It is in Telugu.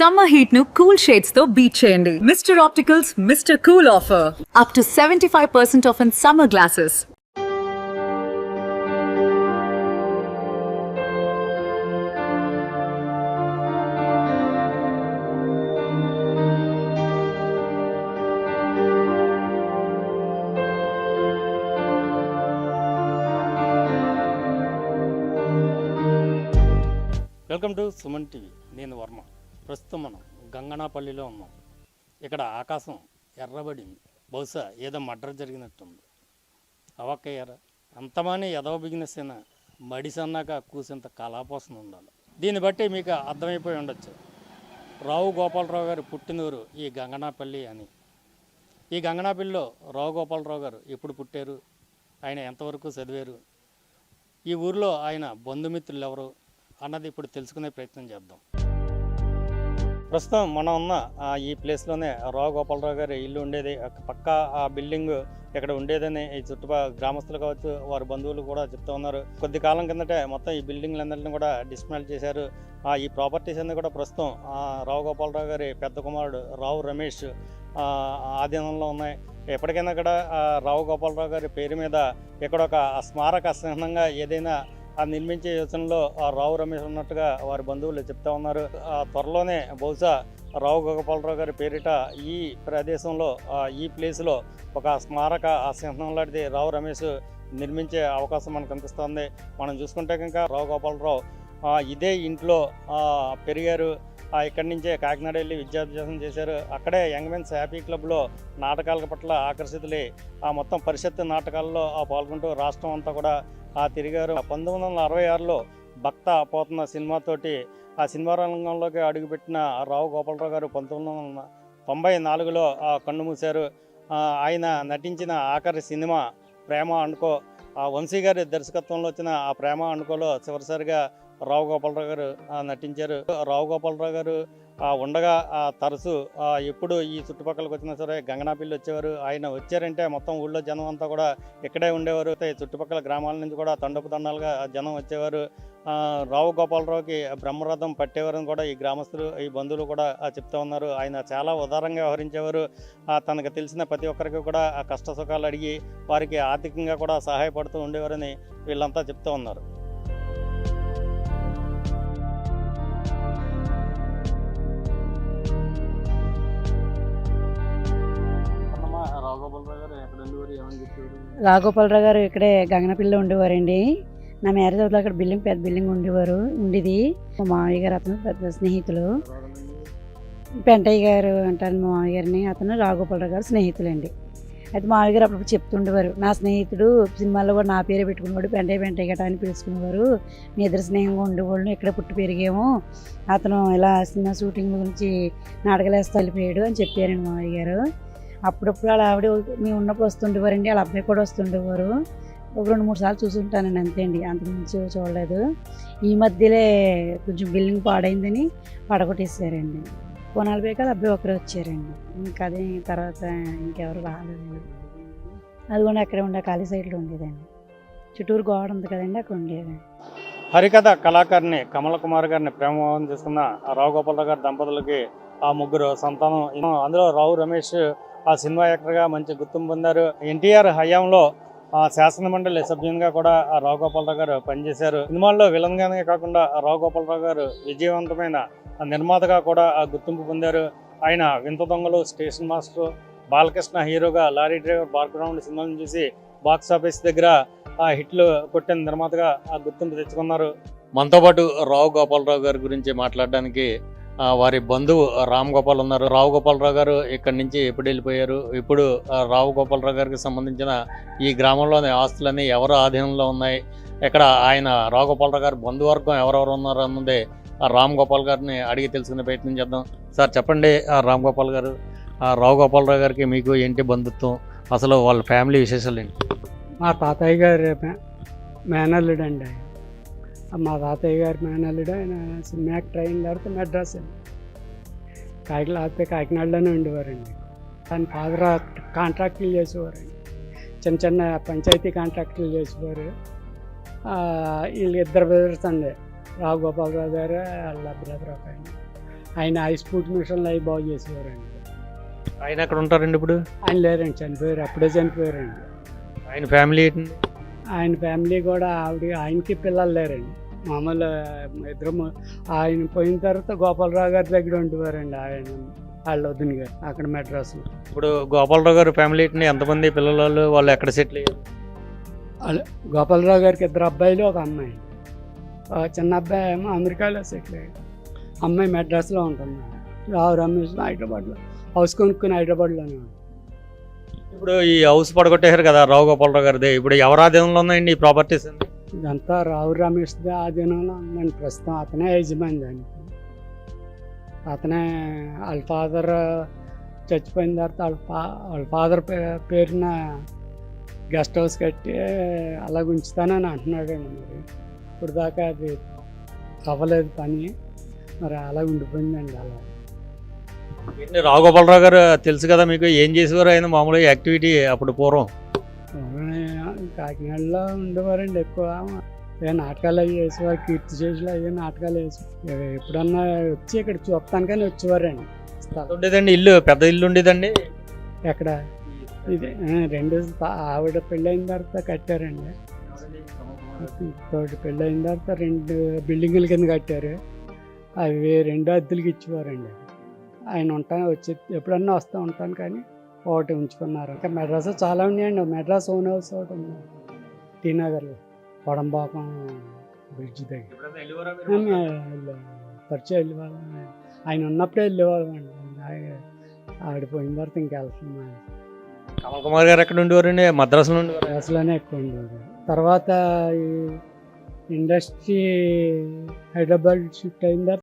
Summer heat nu cool shades తో beat చేయండి. Mr. Opticals Mr. Cool offer. Up to 75% off in summer glasses. Welcome to Suman TV. నేను వర్మ. ప్రస్తుతం మనం గంగనాపల్లిలో ఉన్నాం. ఇక్కడ ఆకాశం ఎర్రబడింది. బహుశా ఏదో మర్డర్ జరిగినట్టుంది. అవక్కయ్యారా అంతమాని ఎదవ బిగినెస్ అయినా మడిసన్నాక కూసేంత కళాపోసన ఉండాలి. దీన్ని బట్టి మీకు అర్థమైపోయి ఉండొచ్చు, రావు గోపాలరావు గారు పుట్టినూరు ఈ గంగనాపల్లి అని. ఈ గంగనాపల్లిలో రావు గోపాలరావు గారు ఎప్పుడు పుట్టారు, ఆయన ఎంతవరకు చదివారు, ఈ ఊరిలో ఆయన బంధుమిత్రులు ఎవరు అన్నది ఇప్పుడు తెలుసుకునే ప్రయత్నం చేద్దాం. ప్రస్తుతం మనం ఉన్న ఈ ప్లేస్లోనే రావు గోపాలరావు గారి ఇల్లు ఉండేది. పక్క ఆ బిల్డింగ్ ఇక్కడ ఉండేదని ఈ చుట్టుపక్కల గ్రామస్తులు కావచ్చు, వారి బంధువులు కూడా చెప్తూ ఉన్నారు. కొద్ది కాలం కిందటే మొత్తం ఈ బిల్డింగ్లందరినీ కూడా డిస్మాంటిల్ చేశారు. ఈ ప్రాపర్టీస్ అన్నీ కూడా ప్రస్తుతం రావు గోపాలరావు గారి పెద్ద కుమారుడు రావు రమేష్ ఆధీనంలో ఉన్నాయి. ఎప్పటికైనా కూడా రావు గోపాలరావు గారి పేరు మీద ఇక్కడ ఒక స్మారక చిహ్నంగా ఏదైనా నిర్మించే యోచనలో రావు రమేష్ ఉన్నట్టుగా వారి బంధువులు చెప్తా ఉన్నారు. త్వరలోనే బహుశా రావు గోపాలరావు గారి పేరిట ఈ ప్రదేశంలో ఈ ప్లేస్లో ఒక స్మారక చిహ్నం లాంటిది రావు రమేష్ నిర్మించే అవకాశం మనకు కనిపిస్తుంది. మనం చూసుకుంటే కనుక రావు గోపాలరావు ఇదే ఇంట్లో పెరిగారు. ఇక్కడి నుంచే కాకినాడ వెళ్ళి విద్యాభ్యాసం చేశారు. అక్కడే యంగ్ మెన్స్ హ్యాపీ క్లబ్లో నాటకాల పట్ల ఆకర్షితులై మొత్తం పరిషత్ నాటకాల్లో పాల్గొంటూ రాష్ట్రం అంతా కూడా తిరిగారు. 1966లో భక్త పోతున్న సినిమాతోటి ఆ సినిమా రంగంలోకి అడుగుపెట్టిన రావు గోపాలరావు గారు 1994లో కన్ను మూశారు. ఆయన నటించిన ఆఖరి సినిమా ప్రేమ అనుకో, వంశీ గారి దర్శకత్వంలో వచ్చిన ఆ ప్రేమ అనుకోలో చివరిసారిగా రావు గోపాలరావు గారు నటించారు. రావు గోపాలరావు గారు ఉండగా తరచు ఎప్పుడు ఈ చుట్టుపక్కలకు వచ్చినా సరే గంగనాపల్లి వచ్చేవారు. ఆయన వచ్చారంటే మొత్తం ఊళ్ళో జనం అంతా కూడా ఇక్కడే ఉండేవారు. చుట్టుపక్కల గ్రామాల నుంచి కూడా తండపు తండాలుగా జనం వచ్చేవారు. రావు గోపాలరావుకి బ్రహ్మరథం పట్టేవారని కూడా ఈ గ్రామస్తులు, ఈ బంధువులు కూడా చెప్తూ ఉన్నారు. ఆయన చాలా ఉదారంగా వ్యవహరించేవారు. తనకు తెలిసిన ప్రతి ఒక్కరికి కూడా కష్ట సుఖాలు అడిగి వారికి ఆర్థికంగా కూడా సహాయపడుతూ ఉండేవారని వీళ్ళంతా చెప్తూ ఉన్నారు. రాఘోపాలరావు గారు ఇక్కడే గంగనపల్లిలో ఉండేవారండి. నా మ్యారేజ్ అవుతుంది అక్కడ పెద్ద బిల్డింగ్ ఉండేది. మా మామయ్య గారు అతను పెద్ద స్నేహితులు. పెంటయ్య గారు అంటారు మా మామయ్య గారిని. అతను రాఘోపాలరావు గారు స్నేహితులండి. అయితే మామయ్య గారు అప్పుడు చెప్తుండేవారు, నా స్నేహితుడు సినిమాల్లో కూడా నా పేరే పెట్టుకునేవాడు, పెంటయ్య గట్ట అని పిలుచుకునేవారు. మీ ఇద్దరు స్నేహంగా ఉండేవాళ్ళు, ఇక్కడ పుట్టి పెరిగాము. అతను ఇలా సినిమా షూటింగ్ గురించి నాటకాలు వేస్తూ వెళ్ళిపోయాడు అని చెప్పారండి మామయ్య గారు. అప్పుడప్పుడు వాళ్ళ ఆవిడ మేము ఉన్నప్పుడు వస్తుండేవారండి. వాళ్ళ అబ్బాయి కూడా వస్తుండేవారు. ఒక 2-3 సార్లు చూసుంటానండి, అంతే అండి, అంతకుమించి చూడలేదు. ఈ మధ్యలో కొంచెం బిల్డింగ్ పాడైందని పడగొట్టేసారండి. కొనాలి పోయి కదా అబ్బాయి ఒకరే వచ్చారండి. ఇంకా అదే తర్వాత ఇంకెవరు రాలేదు. అది కూడా అక్కడే ఉండే ఖాళీ సైడ్లో ఉండేదండి. చుట్టూరు గోడ ఉంది కదండి, అక్కడ ఉండేదండి. హరికథ కళాకారిణి కమల కుమార్ గారిని ప్రేమవివాహం చేసుకున్న రావు గోపాలరావు గారి దంపతులకి 3 సంతానం. అందులో రావు రమేష్ సినిమా యాక్టర్గా మంచి గుర్తింపు పొందారు. ఎన్టీఆర్ హయాంలో శాసనమండలి సభ్యునిగా కూడా రావు గోపాలరావు గారు పనిచేశారు. సినిమాల్లో విలన్గానే కాకుండా రావు గోపాలరావు గారు విజయవంతమైన నిర్మాతగా కూడా గుర్తింపు పొందారు. ఆయన వింత దొంగలు, స్టేషన్ మాస్టర్, బాలకృష్ణ హీరోగా లారీ డ్రైవర్, బార్గ్రౌండ్ సినిమాలను చూసి బాక్స్ ఆఫీస్ దగ్గర హిట్లు కొట్టిన నిర్మాతగా గుర్తింపు తెచ్చుకున్నారు. మనతో పాటు రావు గోపాలరావు గారి గురించి మాట్లాడడానికి వారి బంధువు రామ్ గోపాల్ ఉన్నారు. రావు గోపాలరావు గారు ఇక్కడి నుంచి ఎప్పుడు వెళ్ళిపోయారు, ఇప్పుడు రావు గోపాలరావు గారికి సంబంధించిన ఈ గ్రామంలోని ఆస్తులన్నీ ఎవరు ఆధీనంలో ఉన్నాయి, ఇక్కడ ఆయన రావు గోపాలరావు గారి బంధువర్గం ఎవరెవరు ఉన్నారు అన్నది రామ్ గోపాల్ గారిని అడిగి తెలుసుకునే ప్రయత్నం చేద్దాం. సార్ చెప్పండి, రామ్ గోపాల్ గారు, రావు గోపాలరావు గారికి మీకు ఏంటి బంధుత్వం, అసలు వాళ్ళ ఫ్యామిలీ విశేషాలు ఏంటి? మా తాతయ్య గారి మేనల్లుడు అండి. మా తాతయ్య గారి మేనల్లుడు. ఆయన సినిమా యాక్టర్ అయిన తర్వాత మెడ్రాస్ కాకినాడలోనే ఉండేవారండి. ఆయన ఫాదర్ కాంట్రాక్టులు చేసేవారండి, చిన్న చిన్న పంచాయతీ కాంట్రాక్టులు చేసేవారు. వీళ్ళు 2 బ్రదర్స్ అండి, రావు గోపాలరావు గారు వాళ్ళ బ్రదర్ ఒక ఆయన. ఆయన ఐస్ ఫుడ్ మిషన్లు అవి బాగు చేసేవారండి. ఆయన ఎక్కడ ఉంటారండి ఇప్పుడు? ఆయన లేరండి, చనిపోయారు, అప్పుడే చనిపోయారండి. ఆయన ఫ్యామిలీ ఏంటండి? ఆయన ఫ్యామిలీ కూడా ఆయనకి పిల్లలు లేరండి. మామూలు ఇద్దరు ఆయన పోయిన తర్వాత గోపాలరావు గారి దగ్గర ఉండేవారండి. ఆయన వాళ్ళ వదిన గారు అక్కడ మెడ్రాస్లో. ఇప్పుడు గోపాలరావు గారు ఫ్యామిలీ ఏంటండి? ఎంతమంది పిల్లలు, వాళ్ళు ఎక్కడ సెటిల్ అయ్యారు? గోపాలరావు గారికి 2 అబ్బాయిలు, 1 అమ్మాయి. చిన్న అబ్బాయి ఏమో అమెరికాలో సెటిల్ అయ్యాడు, అమ్మాయి మెడ్రాస్లో ఉంటుంది. రావు రమేష్ హైదరాబాద్లో హౌస్ కొనుక్కుని హైదరాబాద్లోనే ఉంది. ఇప్పుడు ఈ హౌస్ పడగొట్టేశారు కదా రావు గోపాలరావు గారిది, ఇప్పుడు ఎవరి ఆధీనంలో ఉన్నాయండి ఈ ప్రాపర్టీస్? ఇదంతా రావు రమేష్ ఆధీనంలో ఉందండి ప్రస్తుతం. అతనే యజమాని దానికి. అతనే వాళ్ళ ఫాదర్ చచ్చిపోయిన తర్వాత వాళ్ళ ఫాదర్ పేరున గెస్ట్ హౌస్ కట్టి అలాగ ఉంచుతానని అంటున్నాడండి. మరి ఇప్పుడు దాకా అది అవ్వలేదు పని, మరి అలా ఉండిపోయిందండి. అలా ఏంటి రావు గోపాలరావు గారు తెలుసు కదా మీకు, ఏం చేసేవారు ఆయన మామూలుగా యాక్టివిటీ అప్పుడు పూర్వం? కాకినాడలో ఉండేవారండి ఎక్కువ. నాటకాలు అవి వేసేవారు, కీర్తి చేసిన అవి నాటకాలు వేసి ఎప్పుడన్నా వచ్చి ఇక్కడ చూస్తానికని వచ్చేవారండి. ఉండేదండి ఇల్లు, పెద్ద ఇల్లు ఉండేదండి ఎక్కడ ఇది 2 ఆవిడ పెళ్ళైన తర్వాత కట్టారండి. తోటి పెళ్ళైన తర్వాత 2 బిల్డింగుల కింద కట్టారు. అవి 2 అద్దెలకి ఇచ్చేవారండి. ఆయన వచ్చి ఎప్పుడన్నా వస్తూ ఉంటాను, కానీ ఒకటి ఉంచుకున్నారు. ఇంకా మెడ్రాస్ చాలా ఉన్నాయండి. మెడ్రాస్ ఓన్ హౌస్ ఒకటి ఉంది టీ నగర్లో, పొడంబాకం బ్రిడ్జ్ దగ్గర. పరిచయం వెళ్ళేవాళ్ళం. ఆయన ఉన్నప్పుడే వెళ్ళేవాళ్ళం అండి. ఆవిడ పోయిన తర్వాత ఇంకా వెళ్తున్నాం. కమల్ కుమార్ గారు ఎక్కడ ఉండేవారండి? మద్రాసులో ఉండేవారు. మద్రాసులోనే ఎక్కువ ఉండేవారు. తర్వాత ఈ ఇండస్ట్రీ హైదరాబాద్ షిఫ్ట్ అయిన తర్వాత